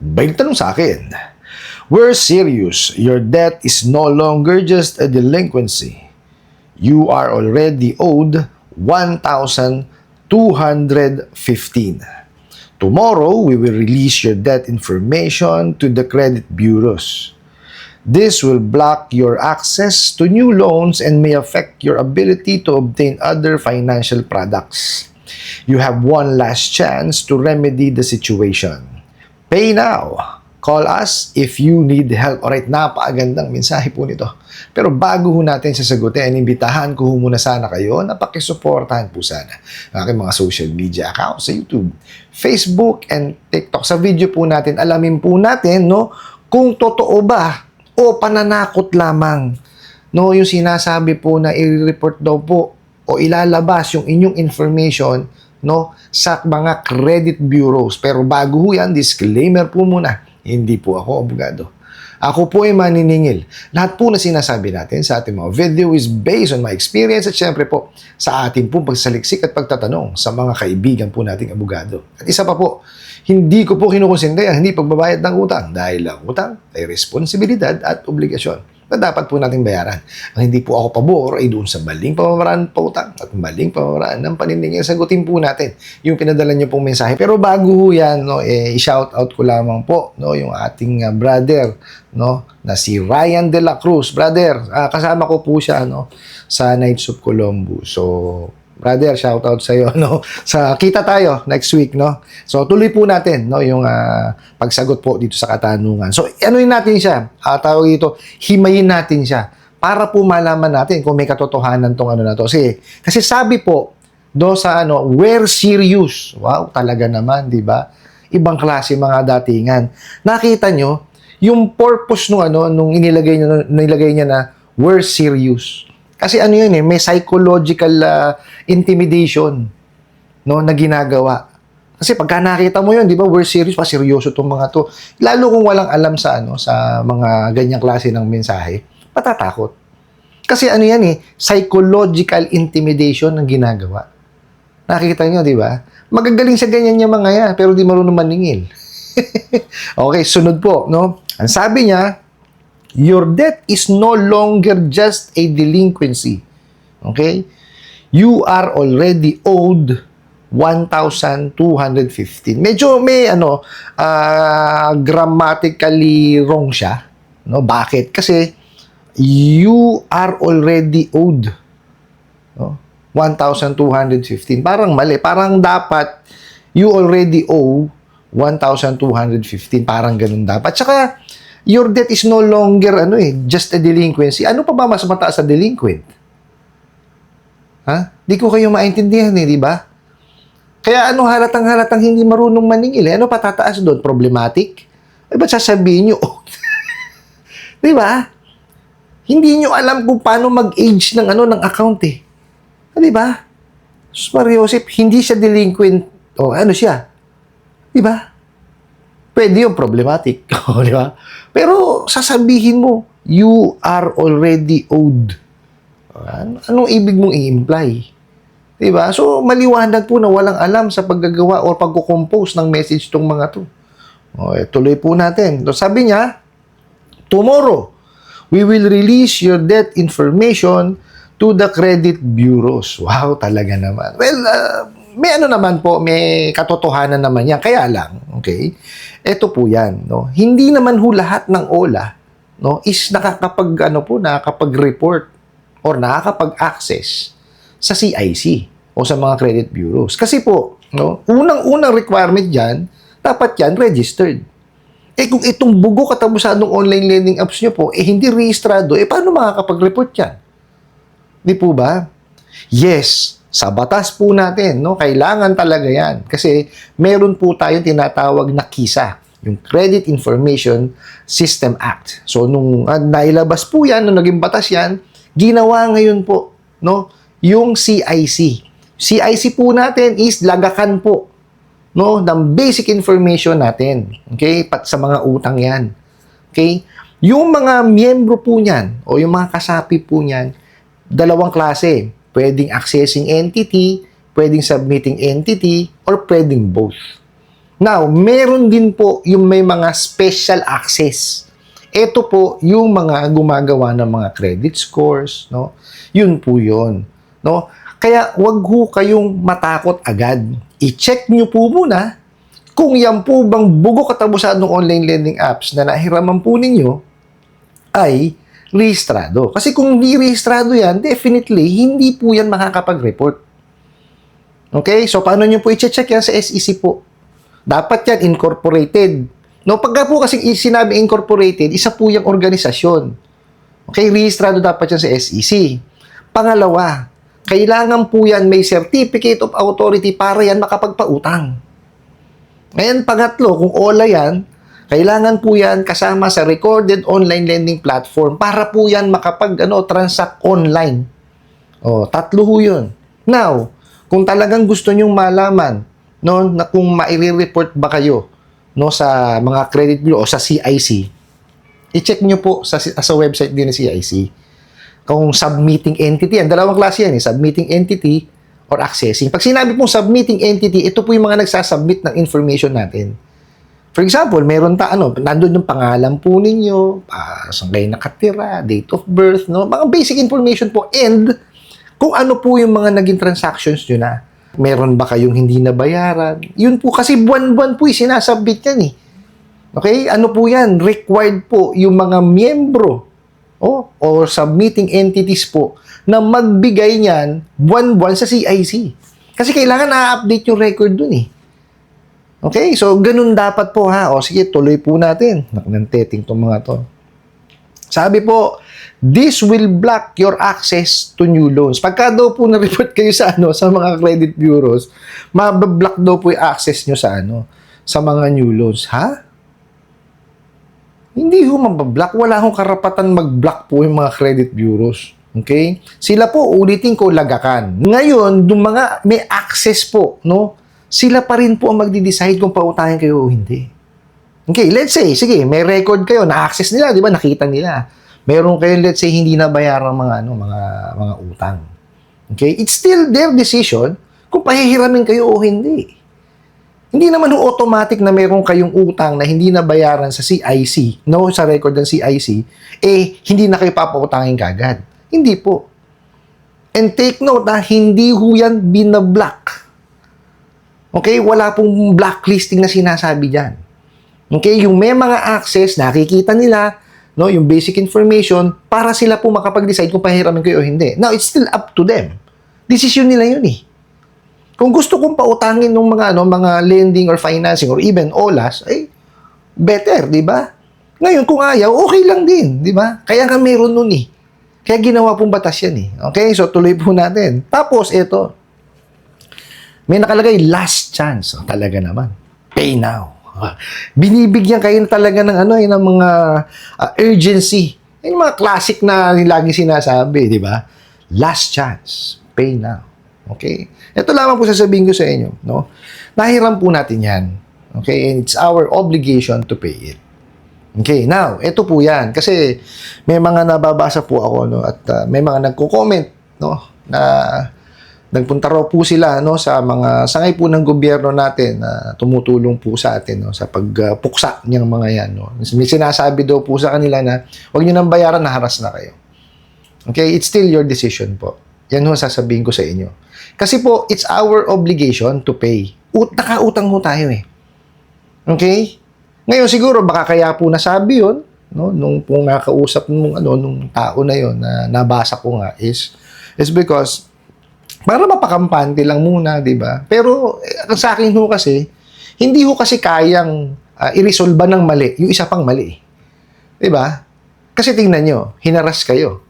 Balik tanong sa akin, we're serious. Your debt is no longer just a delinquency. You are already owed 1,215. Tomorrow, we will release your debt information to the credit bureaus. This will block your access to new loans and may affect your ability to obtain other financial products. You have one last chance to remedy the situation. Pay now. Call us if you need help. Alright, napakagandang mensahe po nito. Pero bago ho natin sasagutin, imbitahan ko muna sana kayo na pakisuportahan po sana ang aking mga social media accounts sa YouTube, Facebook, and TikTok. Sa video po natin, alamin po natin kung totoo ba o pananakot lamang yung sinasabi po na i-report daw po o ilalabas yung inyong information sa mga credit bureaus. Pero bago ho yan, disclaimer po muna, hindi po ako abogado. Ako po ay maniningil. Lahat po na sinasabi natin sa ating mga video is based on my experience at syempre po sa ating pong pagsaliksik at pagtatanong sa mga kaibigan po nating abogado. At isa pa po, hindi ko po kinukonsinti ang hindi pagbabayad ng utang dahil ang utang ay responsibilidad at obligasyon na dapat po nating bayaran. Ang hindi po ako pabor ay doon sa maling pamamaraan ng pautang at maling pamamaraan ng paniningil. Sagutin po natin yung pinadala niyo pong mensahe. Pero bago ho yan, i-shout out ko lamang po yung ating brother na si Ryan De La Cruz. Brother, kasama ko po siya sa Knights of Columbus. So, brother, shout out sa iyo sa kita tayo next week So tuloy po natin yung pagsagot po dito sa katanungan. So anuin natin siya, tawag dito, himayin natin siya para po malaman natin kung may katotohanan tong na to. Kasi sabi po sa we're serious. Wow, talaga naman, 'di ba? Ibang klase mga datingan. Nakita nyo yung purpose nung nilagay niya na we're serious. Kasi may psychological intimidation na ginagawa. Kasi pagka nakita mo yun, di ba, we're serious, seryoso itong mga to. Lalo kung walang alam sa mga ganyang klase ng mensahe, patatakot. Kasi psychological intimidation ang ginagawa. Nakikita nyo, di ba? Magagaling sa ganyan yung mga yan, pero di marunong maningil. Okay, sunod po, Ang sabi niya, your debt is no longer just a delinquency. Okay? You are already owed 1,215. Medyo may grammatically wrong siya. Bakit? Kasi you are already owed 1,215. Parang mali. Parang dapat you already owe 1,215. Parang ganun dapat. Tsaka your debt is no longer just a delinquency. Ano pa ba mas mataas sa delinquent? Di ko kayo maintindihan di ba? Kaya halatang hindi marunong maningil. Ano pa tataas doon? Problematic? Ba't sasabihin nyo? Di ba? Hindi nyo alam kung paano mag-age ng ng account Di ba? Joseph, hindi siya delinquent. Siya? Di ba? Pwede yung problematic. Di ba? Pero sasabihin mo, you are already owed. Anong ibig mong i-imply? Diba? So, maliwanag po na walang alam sa paggagawa o pagkukompose ng message tong mga to. Tuloy po natin. So, sabi niya, tomorrow, we will release your debt information to the credit bureaus. Wow, talaga naman. Well, may naman po, may katotohanan naman yan. Kaya lang, okay? Ito po yan, Hindi naman lahat ng OLA, is nakakapag-report or nakakapag-access sa CIC o sa mga credit bureaus. Kasi po, unang-unang requirement dyan, dapat yan registered. Kung itong bugo katapusan ng online lending apps nyo po, hindi rehistrado, paano makakapag-report yan? Di po ba? Yes, sa batas po natin, kailangan talaga yan. Kasi meron po tayong tinatawag na KISA, yung Credit Information System Act. So, nung nailabas po yan, nung naging batas yan, ginawa ngayon po, yung CIC. CIC po natin is lagakan po, ng basic information natin. Okay? Pat sa mga utang yan. Okay? Yung mga miyembro po niyan, o yung mga kasapi po niyan, dalawang klase. Pwedeng accessing entity, pwedeng submitting entity, or pwedeng both. Now, meron din po yung may mga special access. Ito po yung mga gumagawa ng mga credit scores, no? Yun po yun, no? Kaya wag ho kayong matakot agad. I-check nyo po muna kung yan po bang bugo katapusan ng online lending apps na nahiraman po ninyo ay rehistrado. Kasi kung hindi rehistrado yan, definitely, hindi po yan makakapag-report. Okay? So, paano nyo po i-check yan sa SEC po? Dapat yan incorporated. No, pagka po kasi sinabi incorporated, isa po yung organisasyon. Okay, rehistrado dapat yan sa SEC. Pangalawa, kailangan po yan may certificate of authority para yan makapagpautang. Ngayon, pangatlo, kung OLA yan, kailangan po yan kasama sa recorded online lending platform para po yan transact online. O, tatlo ho yun. Now, kung talagang gusto nyong malaman, no, na kung mai-report ba kayo, no, sa mga credit bureau o sa CIC, i-check nyo po sa website din ng CIC. Kung submitting entity, yan, dalawang klase yan, submitting entity or accessing. Pag sinabi pong submitting entity, ito po yung mga nagsasubmit ng information natin. For example, meron nandun yung pangalan po ninyo, saan kayo nakatira, date of birth, no, mga basic information po, and kung ano po yung mga naging transactions nyo na. Meron ba kayong hindi nabayaran? Yun po, kasi buwan-buwan po sinasubmit yan eh. Okay? Ano po yan? Required po yung mga miyembro o submitting entities po na magbigay niyan buwan-buwan sa CIC. Kasi kailangan na-update yung record dun eh. Okay? So, ganun dapat po ha. O sige, tuloy po natin. Naknanteting itong mga to. Sabi po, this will block your access to new loans. Pagka daw po na-report kayo sa sa mga credit bureaus, mabablock daw po yung access nyo sa mga new loans. Ha? Hindi ho mabablock. Wala hong karapatan mag-block po yung mga credit bureaus. Okay? Sila po, ulitin ko, lagakan. Ngayon, yung mga may access po, no? Sila pa rin po ang magdi-decide kung pautangin kayo o hindi. Okay, let's say, sige, may record kayo, na-access nila, di ba? Nakita nila. Meron kayo, let's say, hindi nabayaran mga utang. Okay? It's still their decision kung pahihiramin kayo o hindi. Hindi naman automatic na meron kayong utang na hindi nabayaran sa CIC, no, sa record ng CIC, hindi na kayo papautangin kagad. Hindi po. And take note na hindi ho yan binablock. Okay? Wala pong blacklisting na sinasabi dyan. Okay, yung may mga access, nakikita nila, no, yung basic information para sila po makapag-decide kung pahiramin kayo o hindi. Now, it's still up to them. Decision nila yun eh. Kung gusto kong pautangin ng mga lending or financing or even OLAs, better, di ba? Ngayon, kung ayaw, okay lang din, di ba? Kaya nga meron nun eh. Kaya ginawa pong batas yan eh. Okay, so tuloy po natin. Tapos, ito, may nakalagay, last chance. Talaga naman. Pay now. Binibigyan kayo talaga ng ng mga urgency. Yung mga classic na laging sinasabi, di ba? Last chance, pay now. Okay? Ito lamang po sasabihin ko sa inyo, no? Nahiram po natin 'yan. Okay? And it's our obligation to pay it. Okay, now, ito po 'yan kasi may mga nababasa po ako, no, at may mga nagko-comment, no, na nagpunta raw po sila sa mga sangay po ng gobyerno natin na tumutulong po sa atin sa pagpuksa niyang mga yan. May sinasabi daw po sa kanila na huwag niyo nang bayaran, naharas na kayo. Okay? It's still your decision po. Yan ho sasabihin ko sa inyo. Kasi po, it's our obligation to pay. Nakautang ho tayo eh. Okay? Ngayon siguro baka kaya po nasabi yun, no, nung pong nakausap nung tao na yon na nabasa ko nga is because para mapakampante lang muna, di ba? Pero sa akin ho kasi, hindi ho kasi kayang i-resolve ng mali, yung isa pang mali. Di ba? Kasi tingnan nyo, hinaras kayo.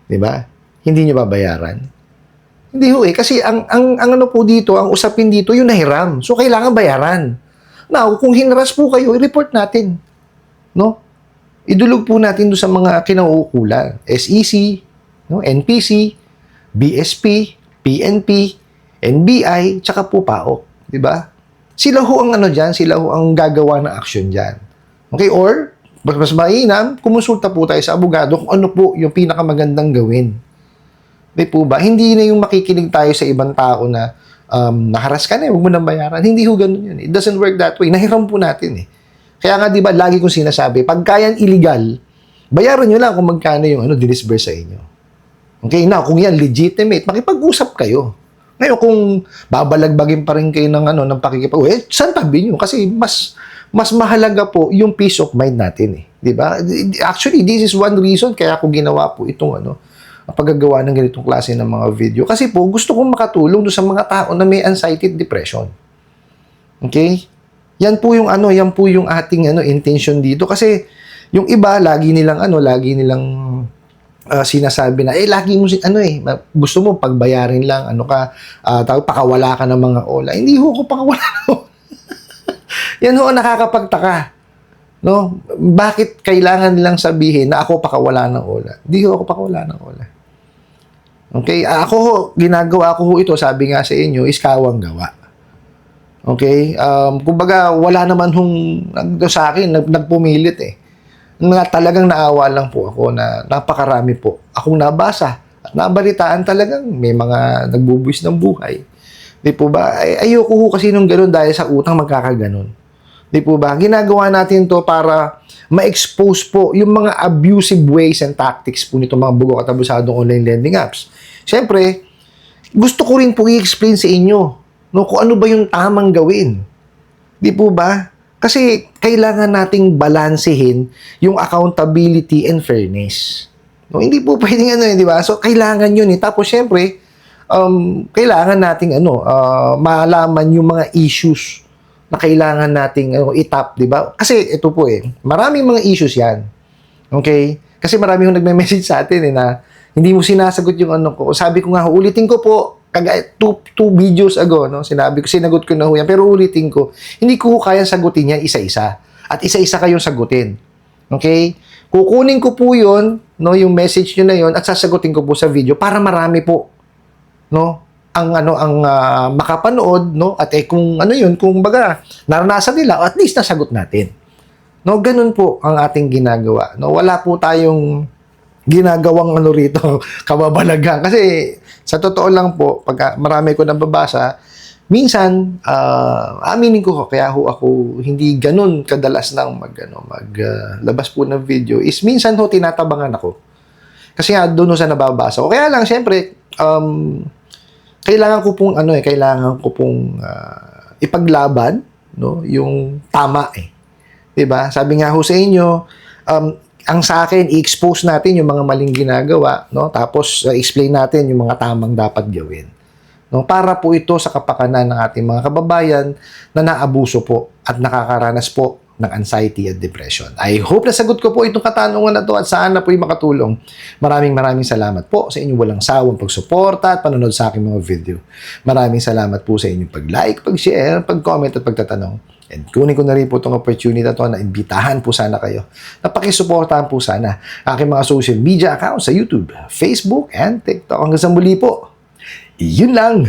Di ba? Hindi nyo babayaran. Hindi ho eh, kasi ang ano po dito, ang usapin dito, yung nahiram. So, kailangan bayaran. Now, kung hinaras po kayo, i-report natin. No? Idulog po natin doon sa mga kinauukulan. SEC, no? NPC, BSP, PNP, NBI, tsaka po PAOK. Diba? Sila ho ang dyan, sila ho ang gagawa ng action dyan. Okay? Or, mas mainam, kumonsulta po tayo sa abogado kung ano po yung pinakamagandang gawin. Di po ba? Hindi na yung makikinig tayo sa ibang tao na naharas ka na huwag mo nang bayaran. Hindi ho ganun yun. It doesn't work that way. Nahiram po natin eh. Kaya nga, di ba, lagi kong sinasabi, pagka yan illegal, bayaran nyo lang kung magkano yung dinisburse sa inyo. Okay, now, kung yan legitimate, makipag-usap kayo. Ngayon, kung babalagbagin pa rin kayo ng pakikipag, saan tabi nyo? Kasi mas mahalaga po yung peace of mind natin eh. Di ba? Actually, this is one reason kaya ako ginawa po itong paggagawa ng ganitong klase ng mga video. Kasi po, gusto kong makatulong doon sa mga tao na may anxiety at depression. Okay? Yan po yung ating intention dito. Kasi yung iba, lagi nilang sinasabi na, lagi mo gusto mo pagbayarin lang, pakawala ka ng mga ola. Hindi ho ko pakawala ng ola. Yan ho, nakakapagtaka. No? Bakit kailangan nilang sabihin na ako pakawala ng ola? Hindi ho ako pakawala ng ola. Okay? Ako ho, ginagawa ko ho ito, sabi nga sa inyo, is kawang gawa. Okay? Kumbaga, wala naman sa akin, nagpumilit eh. Talagang naawa lang po ako na napakarami po akong nabasa at nabalitaan talagang may mga nagbubuwis ng buhay. Di po ba? Ayoko ho kasi nung gano'n dahil sa utang magkakaganon. Di po ba? Ginagawa natin to para ma-expose po yung mga abusive ways and tactics po nito mga bugo katabusadong online lending apps. Siyempre, gusto ko rin po i-explain sa inyo kung ano ba yung tamang gawin. Di po ba? Kasi kailangan nating balansehin yung accountability and fairness. No, hindi po pwedeng di ba? So kailangan 'yun eh. Tapos syempre, kailangan nating malaman yung mga issues na kailangan nating itap, di ba? Kasi ito po maraming mga issues 'yan. Okay? Kasi marami yung nagme-message sa atin na hindi mo sinasagot yung ko. Sabi ko nga, ulitin ko po, two videos ago, sinagot ko na ho yan, pero ulitin ko, hindi ko kaya sagutin yan isa-isa. At isa-isa kayong sagutin. Okay? Kukunin ko po yun, yung message nyo na yun, at sasagutin ko po sa video para marami po, ang makapanood, at kung kung baga, naranasan nila, at least nasagot natin. Ganun po ang ating ginagawa. Wala po tayong ginagawang rito, kababalagan. Kasi, sa totoo lang po, pag marami ko nababasa, minsan, aminin ko kaya ako hindi ganun kadalas nang maglabas po ng video, is minsan tinatabangan ako. Kasi nga, doon sa nababasa ko. Kaya lang, syempre, kailangan ko pong ipaglaban, yung tama Diba? Sabi nga ho sa inyo, ang sa akin, i-expose natin yung mga maling ginagawa, tapos explain natin yung mga tamang dapat gawin. Para po ito sa kapakanan ng ating mga kababayan na naabuso po at nakakaranas po ng anxiety at depression. I hope na sagot ko po itong katanungan na to at sana po'y makatulong. Maraming salamat po sa inyong walang sawang pagsuporta at panonood sa aking mga video. Maraming salamat po sa inyong pag-like, pag-share, pag-comment at pagtatanong. And kunin ko na rin po itong opportunity na ito na imbitahan po sana kayo. Napakisuportahan po sana aking mga social media accounts sa YouTube, Facebook, and TikTok. Hanggang sa muli po. Yun lang.